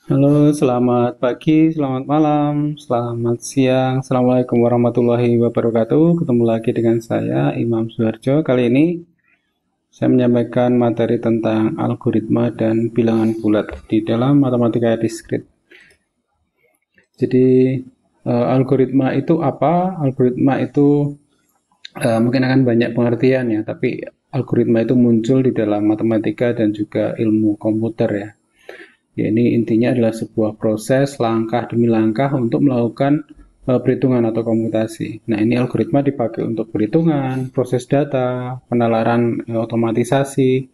Halo, selamat pagi, selamat malam, selamat siang. Assalamualaikum warahmatullahi wabarakatuh. Ketemu lagi dengan saya, Imam Suharjo. Kali ini saya menyampaikan materi tentang algoritma dan bilangan bulat di dalam matematika diskrit. Jadi, algoritma itu apa? Algoritma itu mungkin akan banyak pengertian ya, tapi algoritma itu muncul di dalam matematika dan juga ilmu komputer ya. Ya, ini intinya adalah sebuah proses langkah demi langkah untuk melakukan perhitungan atau komputasi. Nah, ini algoritma dipakai untuk perhitungan, proses data, penalaran otomatisasi,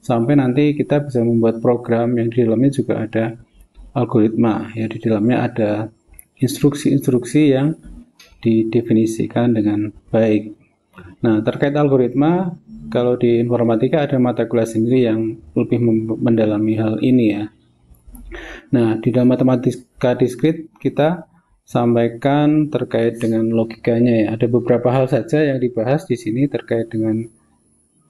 sampai nanti kita bisa membuat program yang di dalamnya juga ada algoritma. Ya, di dalamnya ada instruksi-instruksi yang didefinisikan dengan baik. Nah, terkait algoritma, kalau di informatika ada mata kuliah sendiri yang lebih mendalami hal ini ya. Nah, di dalam matematika diskrit kita sampaikan terkait dengan logikanya ya. Ada beberapa hal saja yang dibahas di sini terkait dengan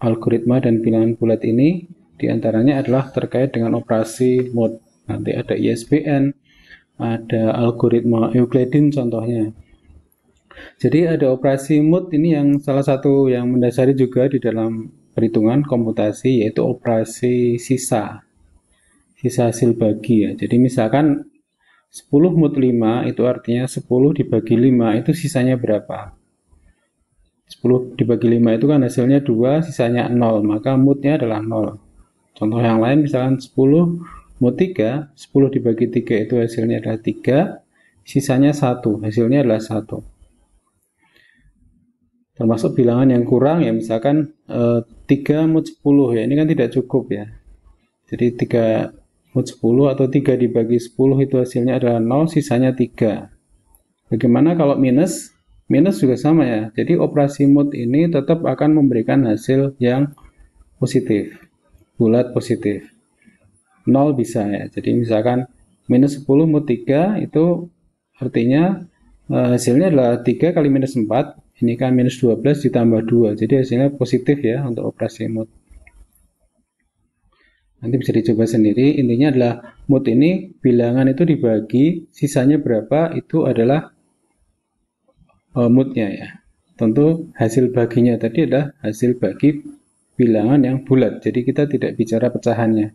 algoritma dan bilangan bulat ini. Di antaranya adalah terkait dengan operasi mod. Nanti ada ISBN, ada algoritma Euclidean contohnya. Jadi ada operasi mod ini yang salah satu yang mendasari juga di dalam perhitungan komputasi yaitu operasi sisa hasil bagi ya. Jadi misalkan 10 mod 5 itu artinya 10 dibagi 5 itu sisanya berapa? 10 dibagi 5 itu kan hasilnya 2, sisanya 0, maka modnya adalah 0. Contoh yang lain misalkan 10 mod 3, 10 dibagi 3 itu hasilnya adalah 3, sisanya 1, hasilnya adalah 1. Termasuk bilangan yang kurang ya misalkan 3 mod 10 ya, ini kan tidak cukup ya. Jadi 3 mod 10 atau 3 dibagi 10 itu hasilnya adalah 0, sisanya 3. Bagaimana kalau minus? Minus juga sama ya. Jadi operasi mod ini tetap akan memberikan hasil yang positif. Bulat positif. 0 bisa ya. Jadi misalkan minus 10 mod 3 itu artinya hasilnya adalah 3 kali minus 4. Ini kan minus 12 ditambah 2. Jadi hasilnya positif ya untuk operasi mod. Nanti bisa dicoba sendiri. Intinya adalah mod ini bilangan itu dibagi, sisanya berapa itu adalah moodnya ya. Tentu hasil baginya tadi adalah hasil bagi bilangan yang bulat. Jadi kita tidak bicara pecahannya.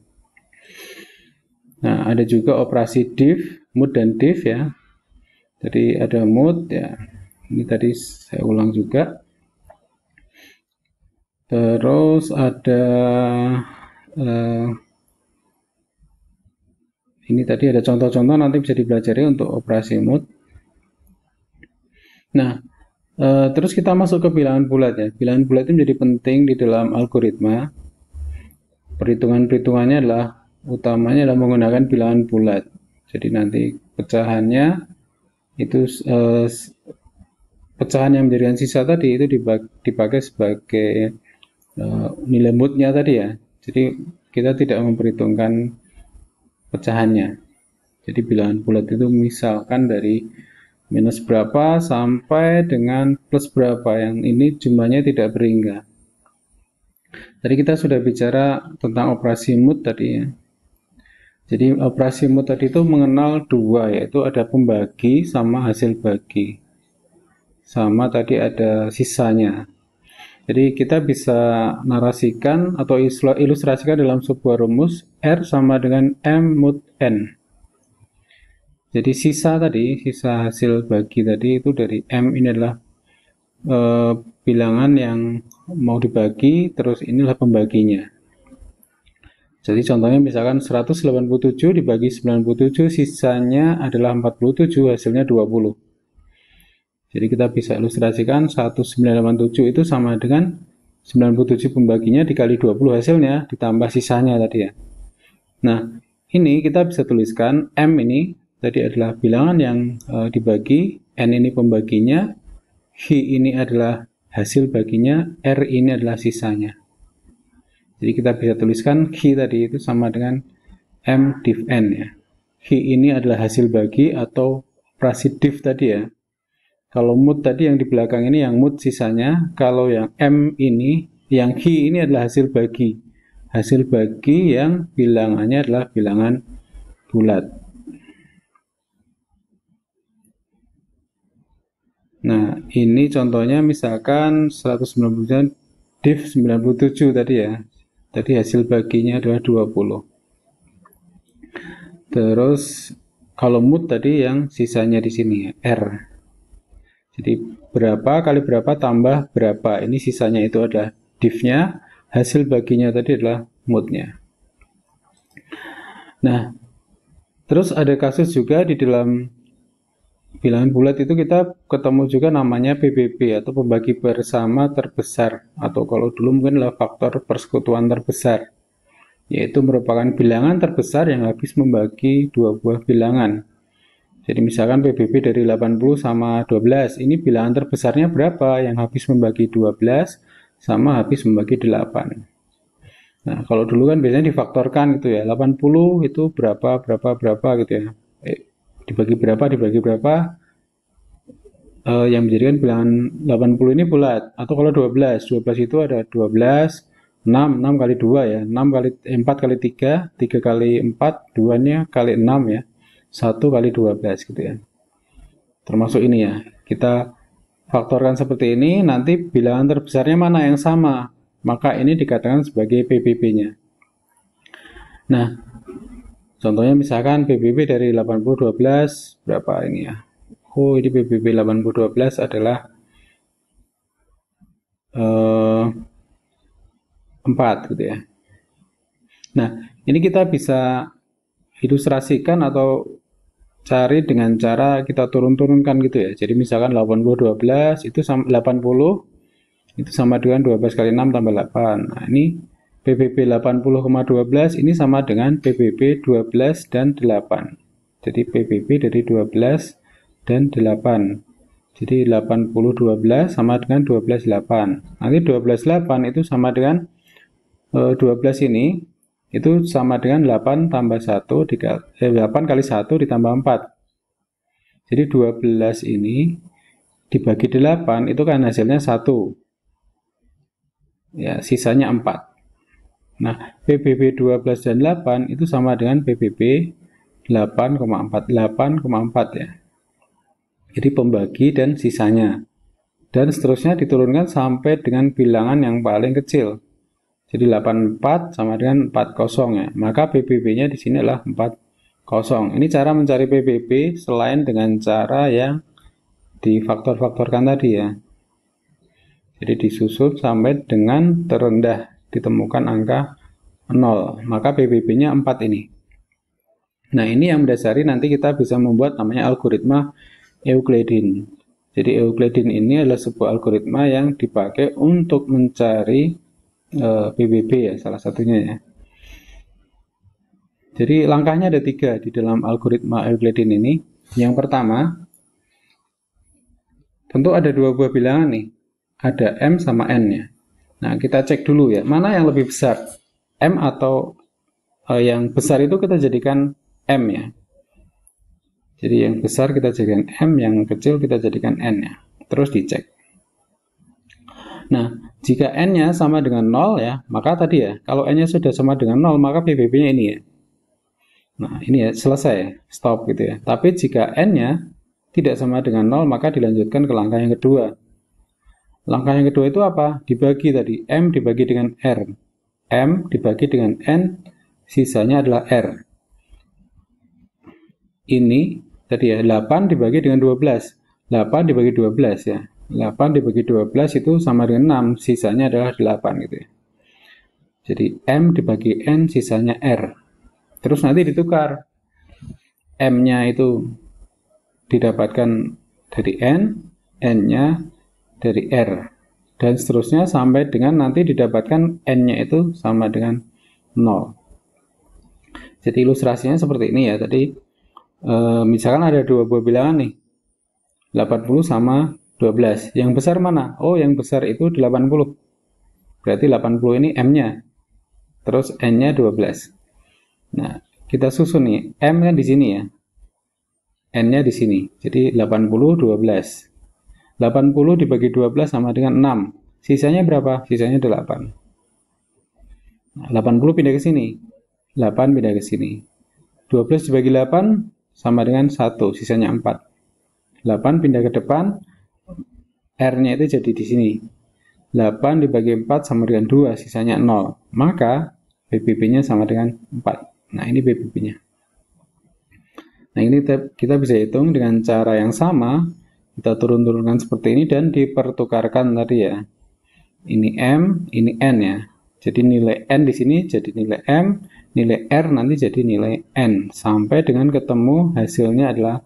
Nah, ada juga operasi div, mood dan div ya. Jadi ada mood ya. Ini tadi saya ulang juga. Terus ada ini tadi ada contoh-contoh nanti bisa dipelajari untuk operasi mood. Nah, terus kita masuk ke bilangan bulat ya. Bilangan bulat itu menjadi penting di dalam algoritma. Perhitungan-perhitungannya adalah utamanya adalah menggunakan bilangan bulat. Jadi nanti pecahannya itu pecahan yang menjadikan sisa tadi itu dipakai sebagai nilai moodnya tadi ya. Jadi kita tidak memperhitungkan pecahannya. Jadi bilangan bulat itu misalkan dari minus berapa sampai dengan plus berapa, yang ini jumlahnya tidak berhingga. Tadi kita sudah bicara tentang operasi mod tadi ya. Jadi operasi mod tadi itu mengenal dua, yaitu ada pembagi sama hasil bagi. Sama tadi ada sisanya. Jadi kita bisa narasikan atau ilustrasikan dalam sebuah rumus R sama dengan M mod N. Jadi sisa hasil bagi tadi itu dari M ini adalah bilangan yang mau dibagi, terus inilah pembaginya. Jadi contohnya misalkan 187 dibagi 97, sisanya adalah 47, hasilnya 20. Jadi kita bisa ilustrasikan 1987 itu sama dengan 97 pembaginya dikali 20 hasilnya, ditambah sisanya tadi ya. Nah, ini kita bisa tuliskan M ini tadi adalah bilangan yang dibagi, N ini pembaginya, H ini adalah hasil baginya, R ini adalah sisanya. Jadi kita bisa tuliskan H tadi itu sama dengan M div N ya. H ini adalah hasil bagi atau operasi div tadi ya. Kalau mod tadi yang di belakang ini yang mod sisanya, kalau yang M ini, yang H ini adalah hasil bagi. Hasil bagi yang bilangannya adalah bilangan bulat. Nah, ini contohnya misalkan 199 div 97 tadi ya. Tadi hasil baginya adalah 20. Terus kalau mood tadi yang sisanya di sini ya, R. Jadi berapa kali berapa tambah berapa. Ini sisanya itu adalah div-nya, hasil baginya tadi adalah mood-nya. Nah, terus ada kasus juga di dalam bilangan bulat itu kita ketemu juga namanya PBB atau pembagi bersama terbesar, atau kalau dulu mungkin adalah faktor persekutuan terbesar, yaitu merupakan bilangan terbesar yang habis membagi dua buah bilangan. Jadi misalkan PBB dari 80 sama 12, ini bilangan terbesarnya berapa yang habis membagi 12 sama habis membagi 8. Nah, kalau dulu kan biasanya difaktorkan gitu ya, 80 itu berapa gitu ya. Dibagi berapa, yang menjadikan bilangan 80 ini bulat. Atau kalau 12 itu ada 12, 6 kali 2 ya, 4 kali 3, 3 kali 4, 2-nya kali 6 ya, 1 kali 12 gitu ya. Termasuk ini ya, kita faktorkan seperti ini, nanti bilangan terbesarnya mana yang sama, maka ini dikatakan sebagai PBB-nya. Nah, contohnya misalkan PBB dari 80-12 berapa ini ya? Oh, ini PBB 80-12 adalah 4 gitu ya. Nah, ini kita bisa ilustrasikan atau cari dengan cara kita turun-turunkan gitu ya. Jadi misalkan 80-12 itu sama 80 itu sama dengan 12 kali 6 tambah 8. Nah, ini PBB 80,12 ini sama dengan PBB 12 dan 8. Jadi PBB dari 12 dan 8. Jadi 80-12 sama dengan 12-8. Nanti 12-8 itu sama dengan 12 ini itu sama dengan 8 tambah 1 8 kali 1 ditambah 4. Jadi 12 ini dibagi 8 itu kan hasilnya 1. Ya, sisanya 4. Nah, PBB 12 dan 8 itu sama dengan PBB 8,4 ya. Jadi pembagi dan sisanya. Dan seterusnya diturunkan sampai dengan bilangan yang paling kecil. Jadi 84 sama dengan 40 ya. Maka PBB-nya di sini adalah 40. Ini cara mencari PBB selain dengan cara yang difaktor-faktorkan tadi ya. Jadi disusun sampai dengan terendah ditemukan angka 0. Maka PBB-nya 4 ini. Nah, ini yang mendasari nanti kita bisa membuat namanya algoritma Euclidin. Jadi Euclidin ini adalah sebuah algoritma yang dipakai untuk mencari PBB ya, salah satunya ya. Jadi langkahnya ada 3 di dalam algoritma Euclidin ini. Yang pertama, tentu ada 2 buah bilangan nih. Ada M sama N ya. Nah, kita cek dulu ya, mana yang lebih besar? M atau yang besar itu kita jadikan M ya. Jadi yang besar kita jadikan M, yang kecil kita jadikan N ya. Terus dicek. Nah, jika N-nya sama dengan 0 ya, maka tadi ya, kalau N-nya sudah sama dengan 0, maka PBB-nya ini ya. Nah, ini ya, selesai, stop gitu ya. Tapi jika N-nya tidak sama dengan 0, maka dilanjutkan ke langkah yang kedua. Langkah yang kedua itu apa? Dibagi tadi, M dibagi dengan R. M dibagi dengan N, sisanya adalah R. Ini tadi ya, 8 dibagi dengan 12. 8 dibagi 12 ya. 8 dibagi 12 itu sama dengan 6, sisanya adalah 8 gitu ya. Jadi M dibagi N, sisanya R. Terus nanti ditukar. M-nya itu didapatkan dari N, N-nya dari R. Dan seterusnya sampai dengan nanti didapatkan N-nya itu sama dengan 0. Jadi ilustrasinya seperti ini ya. Tadi misalkan ada 2 buah bilangan nih. 80 sama 12. Yang besar mana? Oh, yang besar itu 80. Berarti 80 ini M-nya. Terus N-nya 12. Nah, kita susun nih. M kan di sini ya. N-nya di sini. Jadi 80, 12. 80 dibagi 12 sama dengan 6. Sisanya berapa? Sisanya 8. Nah, 80 pindah ke sini. 8 pindah ke sini. 12 dibagi 8 sama dengan 1. Sisanya 4. 8 pindah ke depan. R-nya itu jadi di sini. 8 dibagi 4 sama dengan 2, sisanya 0. Maka BBB-nya sama dengan 4. Nah, ini BBB-nya. Nah, ini kita bisa hitung dengan cara yang sama. Kita turun-turunkan seperti ini dan dipertukarkan tadi ya. Ini M, ini N ya. Jadi nilai N di sini jadi nilai M, nilai R nanti jadi nilai N. Sampai dengan ketemu hasilnya adalah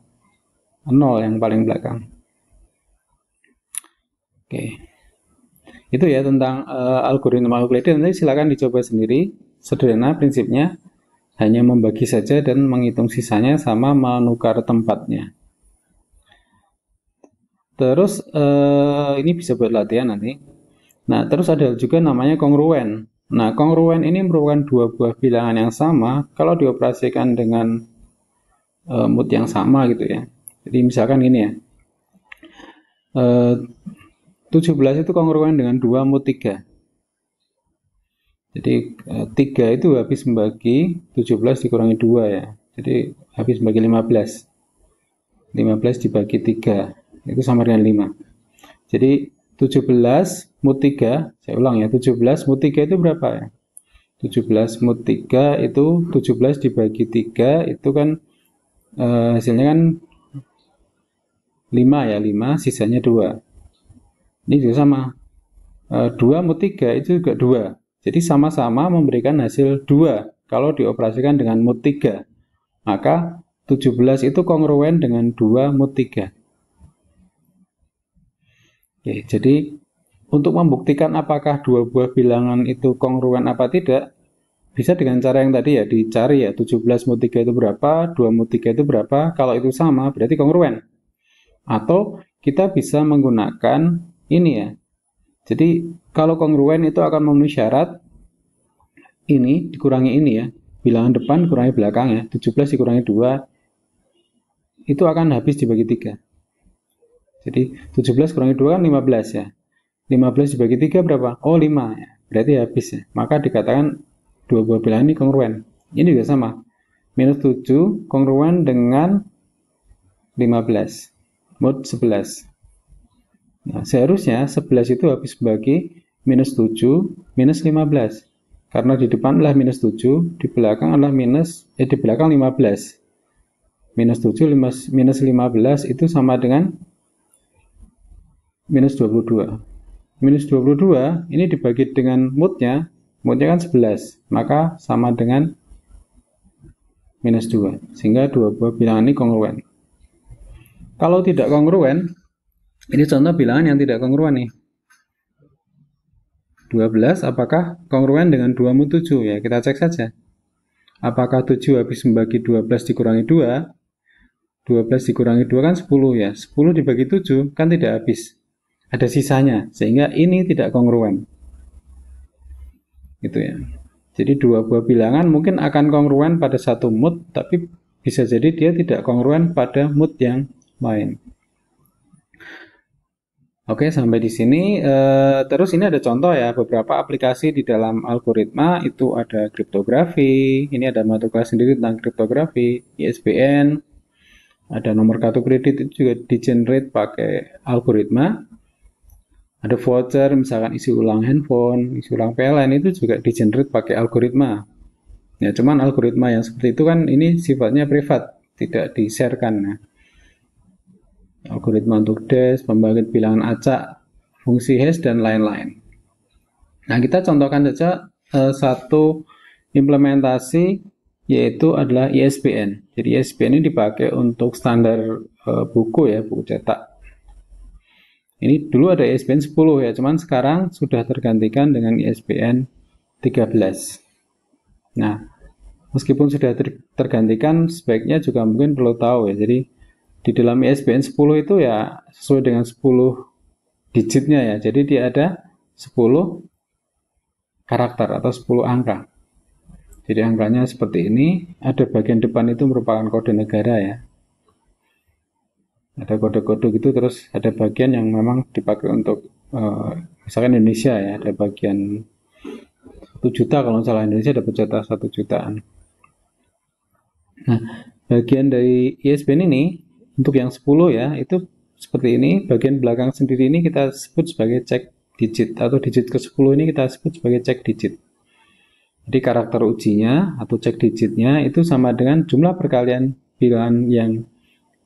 0 yang paling belakang. Oke. Itu ya tentang algoritma Euclides. Nanti silakan dicoba sendiri. Sederhana prinsipnya, hanya membagi saja dan menghitung sisanya sama menukar tempatnya. Terus ini bisa buat latihan nanti. Nah, terus ada juga namanya kongruen. Nah, kongruen ini merupakan dua buah bilangan yang sama kalau dioperasikan dengan mood yang sama gitu ya. Jadi misalkan gini ya. 17 itu kongruen dengan 2 mood 3. Jadi 3 itu habis membagi 17 dikurangi 2 ya. Jadi habis membagi 15. 15 dibagi 3 itu sama dengan 5. Jadi 17 mood 3, saya ulang ya, 17 mood 3 itu berapa ya? 17 mood 3 itu 17 dibagi 3 itu kan hasilnya kan 5 ya, 5 sisanya 2. Ini juga sama. 2 mood 3 itu juga 2. Jadi sama-sama memberikan hasil 2 kalau dioperasikan dengan mood 3. Maka 17 itu kongruen dengan 2 mood 3. Oke, jadi untuk membuktikan apakah dua buah bilangan itu kongruen apa tidak, bisa dengan cara yang tadi ya, dicari ya, 17 mod 3 itu berapa, 2 mod 3 itu berapa, kalau itu sama berarti kongruen. Atau kita bisa menggunakan ini ya, jadi kalau kongruen itu akan memenuhi syarat ini dikurangi ini ya, bilangan depan dikurangi belakang ya, 17 dikurangi 2, itu akan habis dibagi 3. Jadi 17 kurangi 2 kan 15 ya. 15 dibagi 3 berapa? Oh 5 ya. Berarti habis ya. Maka dikatakan dua buah bilangan ini kongruen. Ini juga sama. Minus 7 kongruen dengan 15. Mod 11. Nah, seharusnya 11 itu habis bagi minus 7 minus 15. Karena di depan adalah minus 7, di belakang adalah di belakang 15. Minus 7 minus 15 itu sama dengan minus 22. Minus 22 ini dibagi dengan moodnya kan 11, maka sama dengan minus 2, sehingga dua buah bilangan ini kongruen. Kalau tidak kongruen, ini contoh bilangan yang tidak kongruen nih. 12 apakah kongruen dengan 2 mood 7? Ya, kita cek saja. Apakah 7 habis membagi 12 dikurangi 2? 12 dikurangi 2 kan 10 ya. 10 dibagi 7 kan tidak habis. Ada sisanya, sehingga ini tidak kongruen. Gitu ya. Jadi dua buah bilangan mungkin akan kongruen pada satu mood, tapi bisa jadi dia tidak kongruen pada mood yang lain. Oke, sampai di sini. Terus ini ada contoh ya, beberapa aplikasi di dalam algoritma itu ada kriptografi. Ini ada mata kelas sendiri tentang kriptografi, ISBN, ada nomor kartu kredit itu juga di-generate pakai algoritma. Ada voucher, misalkan isi ulang handphone, isi ulang PLN itu juga di-generate pakai algoritma. Ya, cuman algoritma yang seperti itu kan ini sifatnya privat, tidak di-sharekan. Ya. Algoritma untuk dash, pembangkit bilangan acak, fungsi hash, dan lain-lain. Nah, kita contohkan saja satu implementasi yaitu adalah ISBN. Jadi ISBN ini dipakai untuk standar buku ya, buku cetak. Ini dulu ada ISBN 10 ya, cuman sekarang sudah tergantikan dengan ISBN 13. Nah, meskipun sudah tergantikan, sebaiknya juga mungkin perlu tahu ya. Jadi di dalam ISBN 10 itu ya sesuai dengan 10 digitnya ya. Jadi dia ada 10 karakter atau 10 angka. Jadi angkanya seperti ini, ada bagian depan itu merupakan kode negara ya. Ada kode-kode gitu, terus ada bagian yang memang dipakai untuk misalkan Indonesia ya, ada bagian 1 juta kalau salah, Indonesia dapat jatah 1 jutaan. Nah, bagian dari ISBN ini untuk yang 10 ya, itu seperti ini, bagian belakang sendiri ini kita sebut sebagai check digit, atau digit ke-10 ini kita sebut sebagai check digit. Jadi karakter ujinya atau check digitnya itu sama dengan jumlah perkalian bilangan yang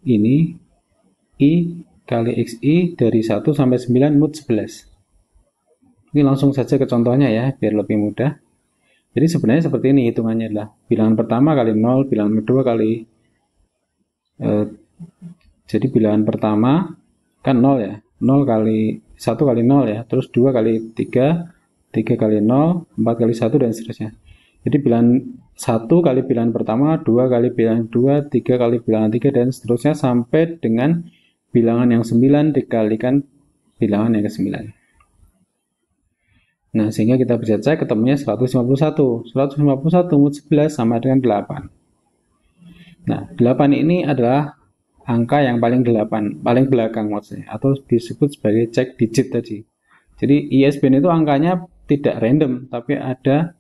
ini, I kali XI dari 1 sampai 9 mod 11. Ini langsung saja ke contohnya ya, biar lebih mudah. Jadi sebenarnya seperti ini hitungannya adalah bilangan pertama kali 0, bilangan kedua kali jadi bilangan pertama kan 0 ya, 0 kali 1 kali 0 ya, terus 2 kali 3, 3 kali 0, 4 kali 1 dan seterusnya. Jadi bilangan 1 kali bilangan pertama, 2 kali bilangan 2, 3 kali bilangan 3 dan seterusnya sampai dengan bilangan yang 9 dikalikan bilangan yang ke-9. Nah, sehingga kita bisa cek ketemunya 151. 151 mod 11 sama dengan 8. Nah, 8 ini adalah angka yang paling belakang maksudnya, atau disebut sebagai check digit tadi. Jadi ISBN itu angkanya tidak random, tapi ada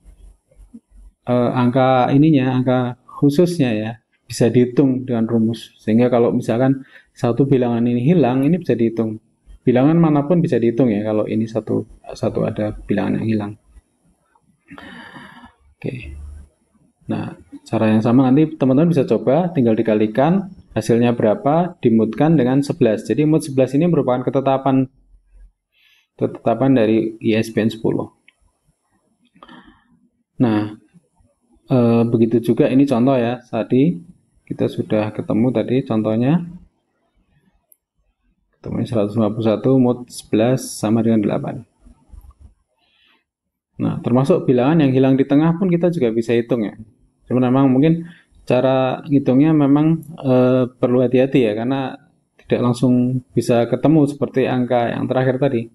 angka ininya, angka khususnya ya, bisa dihitung dengan rumus. Sehingga kalau misalkan satu bilangan ini hilang, ini bisa dihitung. Bilangan manapun bisa dihitung ya, kalau ini satu ada bilangan yang hilang. Oke. Nah, cara yang sama nanti teman-teman bisa coba, tinggal dikalikan hasilnya berapa, dimutkan dengan 11. Jadi mod 11 ini merupakan ketetapan dari ISBN 10. Nah, begitu juga ini contoh ya, tadi kita sudah ketemu tadi contohnya. Ketemunya 151 mod 11 sama dengan 8. Nah, termasuk bilangan yang hilang di tengah pun kita juga bisa hitung ya. Cuma memang mungkin cara hitungnya memang perlu hati-hati ya, karena tidak langsung bisa ketemu seperti angka yang terakhir tadi.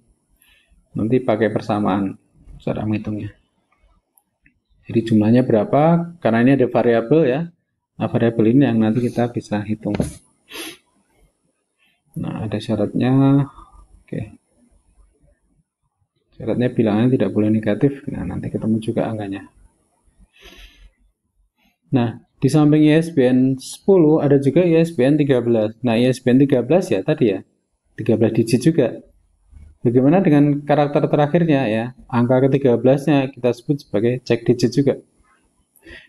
Nanti pakai persamaan cara menghitungnya. Jadi jumlahnya berapa? Karena ini ada variabel ya. Nah, variabel ini yang nanti kita bisa hitung. Nah, ada syaratnya. Oke. Syaratnya bilangannya tidak boleh negatif. Nah, nanti ketemu juga angkanya. Nah, di samping ISBN 10 ada juga ISBN 13. Nah, ISBN 13 ya tadi ya, 13 digit juga. Bagaimana dengan karakter terakhirnya ya? Angka ke-13-nya kita sebut sebagai check digit juga.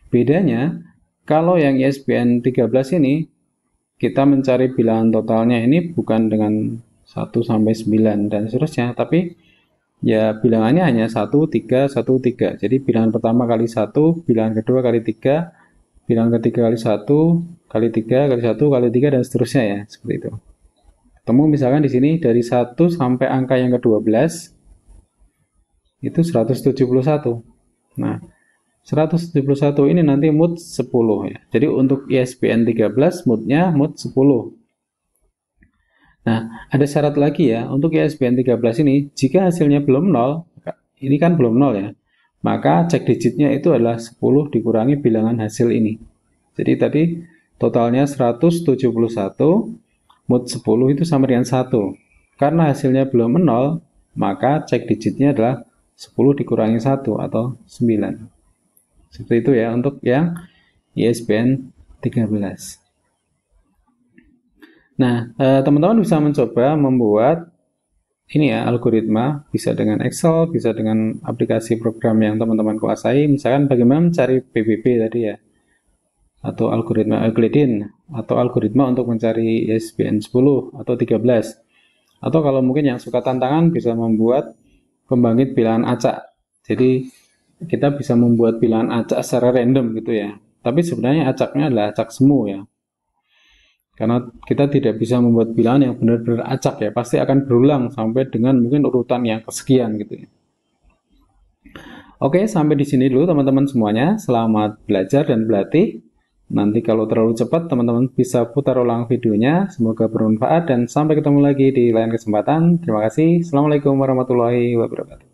Bedanya, kalau yang ISBN 13 ini kita mencari bilangan totalnya ini bukan dengan 1 sampai 9 dan seterusnya, tapi ya bilangannya hanya 1, 3, 1, 3. Jadi bilangan pertama kali 1, bilangan kedua kali 3, bilangan ketiga kali 1, kali 3, kali 1, kali 3 dan seterusnya ya, seperti itu. Ketemu misalkan di sini dari 1 sampai angka yang ke-12 itu 171. Nah, 171 ini nanti mod 10 ya. Jadi untuk ISBN 13 modnya mod 10. Nah, ada syarat lagi ya. Untuk ISBN 13 ini, jika hasilnya belum 0, ini kan belum 0 ya, maka cek digitnya itu adalah 10 dikurangi bilangan hasil ini. Jadi tadi totalnya 171, mod 10 itu sama dengan 1. Karena hasilnya belum 0, maka cek digitnya adalah 10 dikurangi 1 atau 9. Seperti itu ya untuk yang ISBN 13. Nah, teman-teman bisa mencoba membuat ini ya, algoritma, bisa dengan Excel, bisa dengan aplikasi program yang teman-teman kuasai. Misalkan bagaimana mencari PBB tadi ya, atau algoritma Euclidean, atau algoritma untuk mencari ISBN 10 atau 13. Atau kalau mungkin yang suka tantangan bisa membuat pembangkit bilangan acak. Jadi kita bisa membuat bilangan acak secara random gitu ya. Tapi sebenarnya acaknya adalah acak semu ya. Karena kita tidak bisa membuat bilangan yang benar-benar acak ya. Pasti akan berulang sampai dengan mungkin urutan yang kesekian gitu ya. Oke, sampai di sini dulu teman-teman semuanya. Selamat belajar dan berlatih. Nanti kalau terlalu cepat teman-teman bisa putar ulang videonya. Semoga bermanfaat dan sampai ketemu lagi di lain kesempatan. Terima kasih. Assalamualaikum warahmatullahi wabarakatuh.